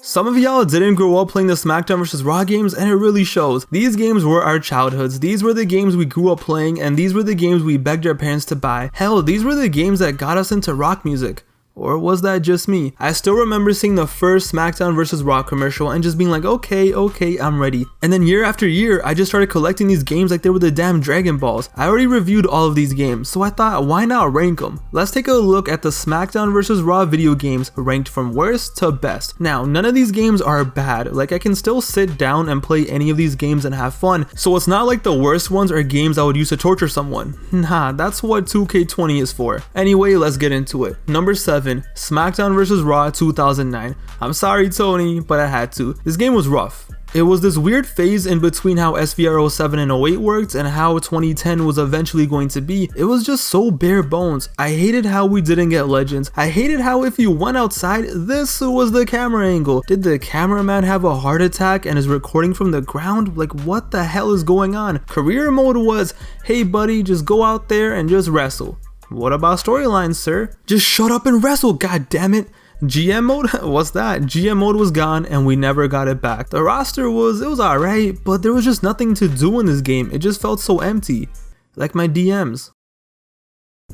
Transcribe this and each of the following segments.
Some of y'all didn't grow up playing the Smackdown vs. Raw games, and it really shows. These games were our childhoods, these were the games we grew up playing, and these were the games we begged our parents to buy. Hell, these were the games that got us into rock music. Or was that just me? I still remember seeing the first Smackdown vs. Raw commercial and just being like, okay, I'm ready. And then year after year, I just started collecting these games like they were the damn Dragon Balls. I already reviewed all of these games, so I thought, why not rank them? Let's take a look at the Smackdown vs. Raw video games ranked from worst to best. Now, none of these games are bad. Like, I can still sit down and play any of these games and have fun. So it's not like the worst ones are games I would use to torture someone. Nah, that's what 2K20 is for. Anyway, let's get into it. Number 7. Smackdown vs. Raw 2009. I'm sorry, Tony, but I had to. This game was rough. It was this weird phase in between how SVR 07 and 08 worked and how 2010 was eventually going to be. It was just so bare bones. I hated how we didn't get legends. I hated how if you went outside, this was the camera angle. Did the cameraman have a heart attack and is recording from the ground? Like, what the hell is going on? Career mode was, hey buddy, just go out there and just wrestle. What about storylines, sir? Just shut up and wrestle, god damn it. GM mode? What's that? GM mode was gone and we never got it back. The roster was alright, but there was just nothing to do in this game. It just felt so empty. Like my DMs.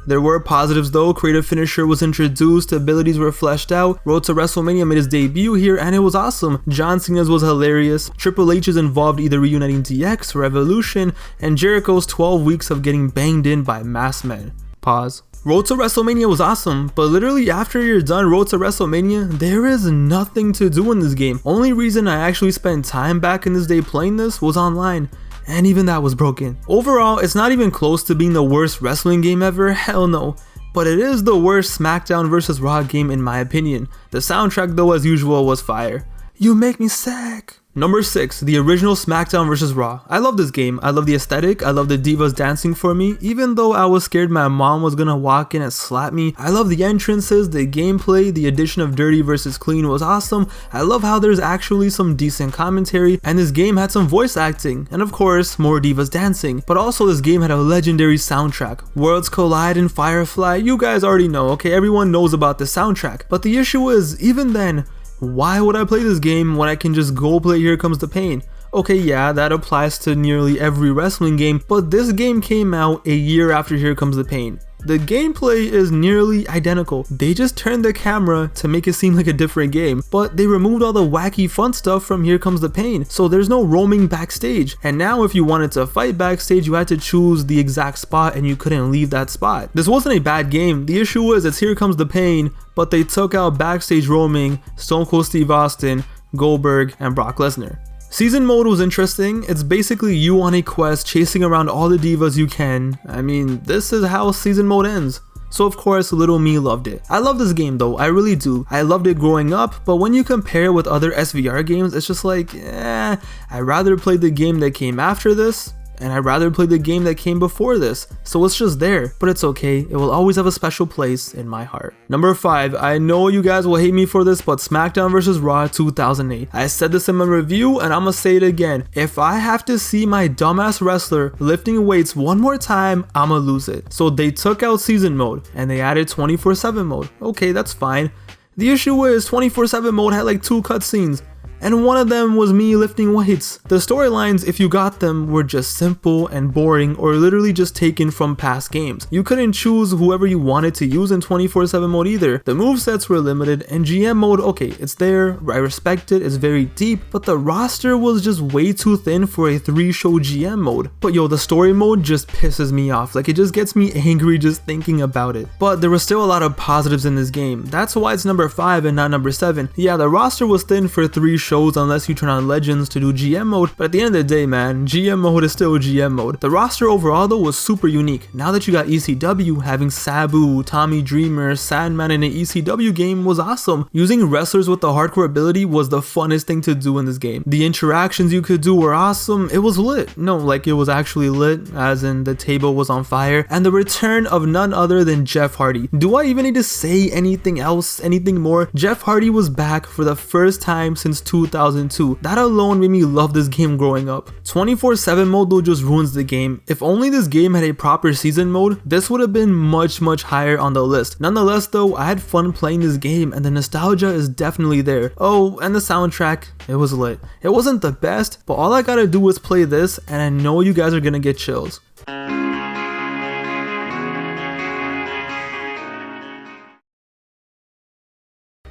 There were positives though. Creative Finisher was introduced, abilities were fleshed out, Road to WrestleMania made his debut here and it was awesome. John Cena's was hilarious, Triple H's involved either reuniting DX or Evolution, and Jericho's 12 weeks of getting banged in by masked men. Pause. Road to WrestleMania was awesome, but literally after you're done Road to WrestleMania, there is nothing to do in this game. Only reason I actually spent time back in this day playing this was online, and even that was broken. Overall, it's not even close to being the worst wrestling game ever, hell no. But it is the worst Smackdown vs. Raw game in my opinion. The soundtrack though as usual was fire. You make me sick. Number 6, the original Smackdown vs. Raw. I love this game. I love the aesthetic. I love the divas dancing for me. Even though I was scared my mom was gonna walk in and slap me. I love the entrances, the gameplay, the addition of dirty versus clean was awesome. I love how there's actually some decent commentary, and this game had some voice acting, and of course, more divas dancing. But also this game had a legendary soundtrack. Worlds Collide and Firefly, you guys already know, okay? Everyone knows about the soundtrack. But the issue is, even then, why would I play this game when I can just go play Here Comes the Pain? Okay, yeah, that applies to nearly every wrestling game, but this game came out a year after Here Comes the Pain. The gameplay is nearly identical. They just turned the camera to make it seem like a different game, but they removed all the wacky fun stuff from Here Comes the Pain, so there's no roaming backstage. And now if you wanted to fight backstage, you had to choose the exact spot and you couldn't leave that spot. This wasn't a bad game. The issue was it's Here Comes the Pain, but they took out backstage roaming, Stone Cold Steve Austin, Goldberg, and Brock Lesnar. Season mode was interesting. It's basically you on a quest chasing around all the divas you can. I mean, this is how season mode ends. So of course, little me loved it. I love this game though, I really do. I loved it growing up, but when you compare it with other SVR games, it's just like, I'd rather play the game that came after this, and I'd rather play the game that came before this. So it's just there, but it's okay. It will always have a special place in my heart. Number 5, I know you guys will hate me for this, but Smackdown vs. Raw 2008. I said this in my review and I'm gonna say it again. If I have to see my dumbass wrestler lifting weights one more time, I'ma lose it. So they took out season mode and they added 24/7 mode. Okay, that's fine. The issue is 24/7 mode had like 2 cutscenes, and one of them was me lifting weights. The storylines, if you got them, were just simple and boring or literally just taken from past games. You couldn't choose whoever you wanted to use in 24/7 mode either. The movesets were limited, and GM mode, okay, it's there, I respect it, it's very deep, but the roster was just way too thin for a 3-show GM mode. But yo, the story mode just pisses me off. Like, it just gets me angry just thinking about it. But there was still a lot of positives in this game. That's why it's number 5 and not number 7. Yeah, the roster was thin for 3 shows unless you turn on Legends to do GM mode, but at the end of the day, man, GM mode is still GM mode. The roster overall though was super unique. Now that you got ECW, having Sabu, Tommy Dreamer, Sandman in an ECW game was awesome. Using wrestlers with the hardcore ability was the funnest thing to do in this game. The interactions you could do were awesome. It was lit. No, like it was actually lit, as in the table was on fire. And the return of none other than Jeff Hardy. Do I even need to say anything else, anything more? Jeff Hardy was back for the first time since 2002. That alone made me love this game growing up. 24/7 mode though just ruins the game. If only this game had a proper season mode, this would have been much higher on the list. Nonetheless though, I had fun playing this game and the nostalgia is definitely there. Oh, and the soundtrack, it was lit. It wasn't the best, but all I gotta do is play this and I know you guys are gonna get chills.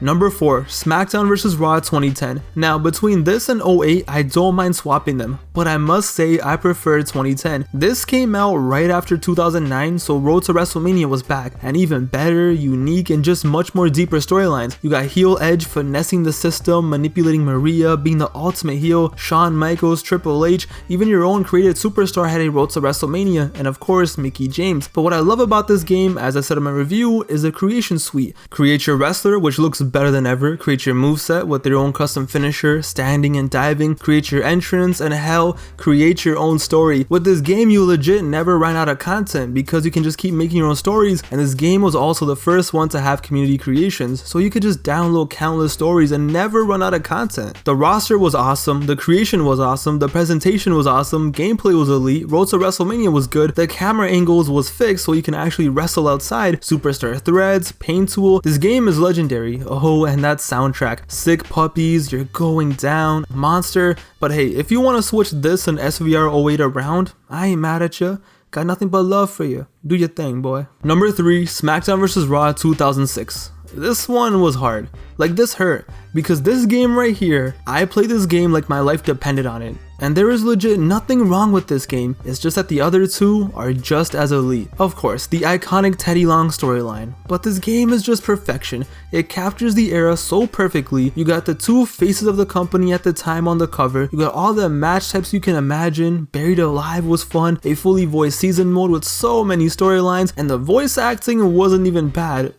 Number 4, Smackdown vs. Raw 2010. Now, between this and 08, I don't mind swapping them, but I must say I prefer 2010. This came out right after 2009, so Road to WrestleMania was back, and even better, unique, and just much more deeper storylines. You got heel Edge finessing the system, manipulating Maria, being the ultimate heel, Shawn Michaels, Triple H, even your own created superstar had a Road to WrestleMania, and of course, Mickie James. But what I love about this game, as I said in my review, is the creation suite. Create your wrestler, which looks better than ever, create your moveset with your own custom finisher, standing and diving, create your entrance, and hell, create your own story. With this game, you legit never ran out of content because you can just keep making your own stories, and this game was also the first one to have community creations, so you could just download countless stories and never run out of content. The roster was awesome, the creation was awesome, the presentation was awesome, gameplay was elite, Road to WrestleMania was good, the camera angles was fixed so you can actually wrestle outside, superstar threads, paint tool. This game is legendary. Oh, and that soundtrack, sick puppies, you're going down, monster. But hey, if you want to switch this and SVR 08 around, I ain't mad at you. Got nothing but love for you. Do your thing, boy. Number 3, Smackdown vs. Raw 2006. This one was hard. Like, this hurt, because this game right here, I played this game like my life depended on it. And there is legit nothing wrong with this game, it's just that the other two are just as elite. Of course, the iconic Teddy Long storyline, but this game is just perfection. It captures the era so perfectly. You got the two faces of the company at the time on the cover, you got all the match types you can imagine, Buried Alive was fun, a fully voiced season mode with so many storylines, and the voice acting wasn't even bad.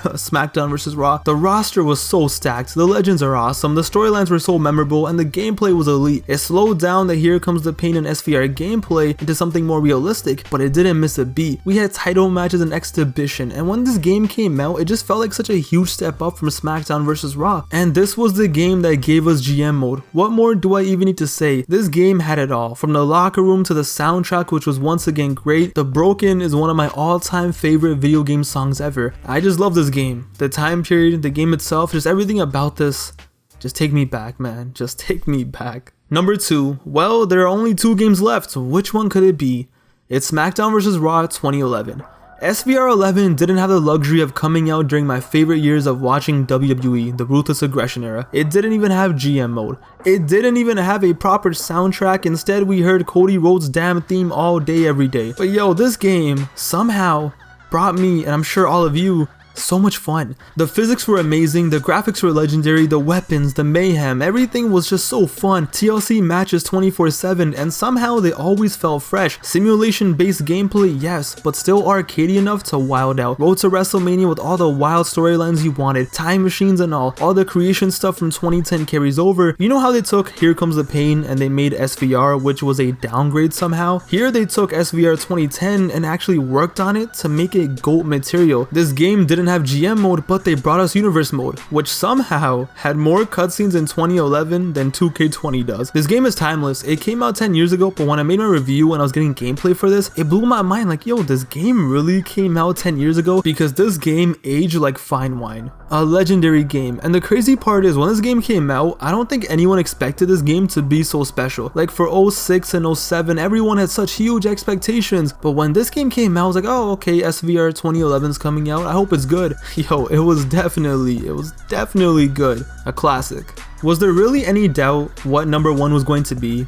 Smackdown vs. Raw. The roster was so stacked, the legends are awesome, the storylines were so memorable, and the gameplay was elite. It slowed down the Here Comes the Pain and SVR gameplay into something more realistic, but it didn't miss a beat. We had title matches and exhibition, and when this game came out, it just felt like such a huge step up from Smackdown vs. Raw. And this was the game that gave us GM mode. What more do I even need to say? This game had it all, from the locker room to the soundtrack, which was once again great. The Broken is one of my all-time favorite video game songs ever. I just love this game. The time period, the game itself, just everything about this. Just take me back, man. Just take me back. Number 2. Well, there are only 2 games left. Which one could it be? It's Smackdown vs. Raw 2011. SVR 11 didn't have the luxury of coming out during my favorite years of watching WWE, the Ruthless Aggression era. It didn't even have GM mode. It didn't even have a proper soundtrack. Instead, we heard Cody Rhodes' damn theme all day, every day. But yo, this game somehow brought me, and I'm sure all of you, so much fun. The physics were amazing, the graphics were legendary, the weapons, the mayhem, everything was just so fun. TLC matches 24/7 and somehow they always felt fresh. Simulation based gameplay, yes, but still arcadey enough to wild out. Road to WrestleMania with all the wild storylines you wanted, time machines and all the creation stuff from 2010 carries over. You know how they took Here Comes the Pain and they made SVR, which was a downgrade somehow? Here they took SVR 2010 and actually worked on it to make it GOAT material. This game didn't have GM mode, but they brought us universe mode, which somehow had more cutscenes in 2011 than 2K20 does. This game is timeless. It came out 10 years ago, but when I made my review and I was getting gameplay for this, it blew my mind like, yo, this game really came out 10 years ago, because this game aged like fine wine. A legendary game. And the crazy part is, when this game came out, I don't think anyone expected this game to be so special. Like for 06 and 07, everyone had such huge expectations, but when this game came out, I was like, oh, okay, SVR 2011 is coming out, I hope it's good. Yo, it was definitely good. A classic. Was there really any doubt what number 1 was going to be?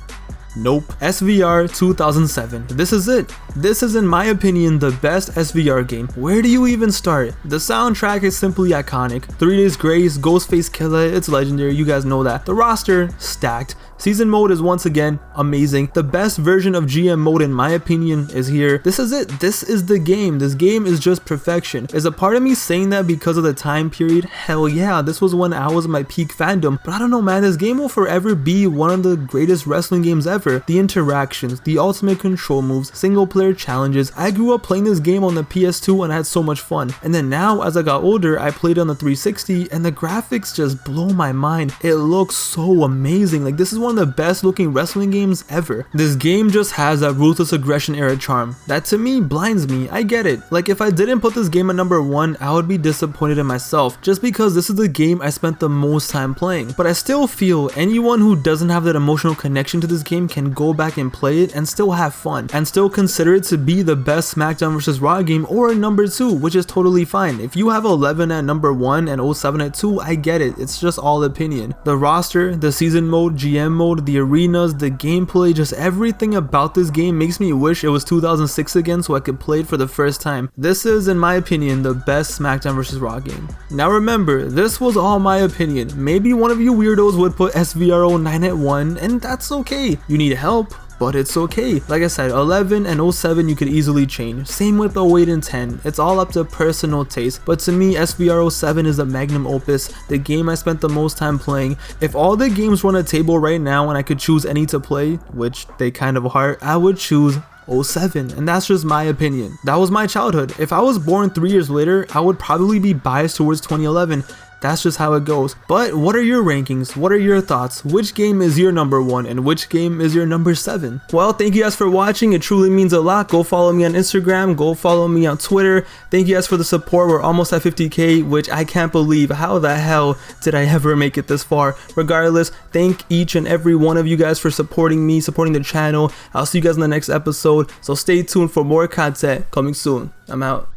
Nope. SVR 2007. This is it. This is, in my opinion, the best SVR game. Where do you even start? The soundtrack is simply iconic. 3 Days Grace, Ghostface Killer, it's legendary, you guys know that. The roster, stacked. Season mode is once again amazing. The best version of GM mode in my opinion is here. This is it. This is the game. This game is just perfection. Is a part of me saying that because of the time period? Hell yeah, this was when I was in my peak fandom, but I don't know man, this game will forever be one of the greatest wrestling games ever. The interactions, the ultimate control moves, single player challenges. I grew up playing this game on the PS2 and I had so much fun. And then now as I got older, I played on the 360 and the graphics just blow my mind. It looks so amazing. Like this is one of the best looking wrestling games ever. This game just has that ruthless aggression era charm that to me blinds me. I get it. Like if I didn't put this game at number 1, I would be disappointed in myself just because this is the game I spent the most time playing. But I still feel anyone who doesn't have that emotional connection to this game can go back and play it and still have fun and still consider it to be the best SmackDown vs. Raw game or a number 2, which is totally fine. If you have 11 at number 1 and 07 at 2, I get it. It's just all opinion. The roster, the season mode, GM mode, the arenas, the gameplay, just everything about this game makes me wish it was 2006 again so I could play it for the first time. This is, in my opinion, the best SmackDown vs. Raw game. Now remember, this was all my opinion. Maybe one of you weirdos would put SVRO 9 at 1, and that's okay. You need help, but it's okay. Like I said, 11 and 07 you could easily change. Same with 08 and 10. It's all up to personal taste. But to me, SVR 07 is a magnum opus, the game I spent the most time playing. If all the games were on a table right now and I could choose any to play, which they kind of are, I would choose 07, and that's just my opinion. That was my childhood. If I was born 3 years later, I would probably be biased towards 2011. That's just how it goes. But what are your rankings? What are your thoughts? Which game is your number 1 and which game is your number 7? Well, thank you guys for watching. It truly means a lot. Go follow me on Instagram. Go follow me on Twitter. Thank you guys for the support. We're almost at 50k, which I can't believe. How the hell did I ever make it this far? Regardless, thank each and every one of you guys for supporting me, supporting the channel. I'll see you guys in the next episode. So stay tuned for more content coming soon. I'm out.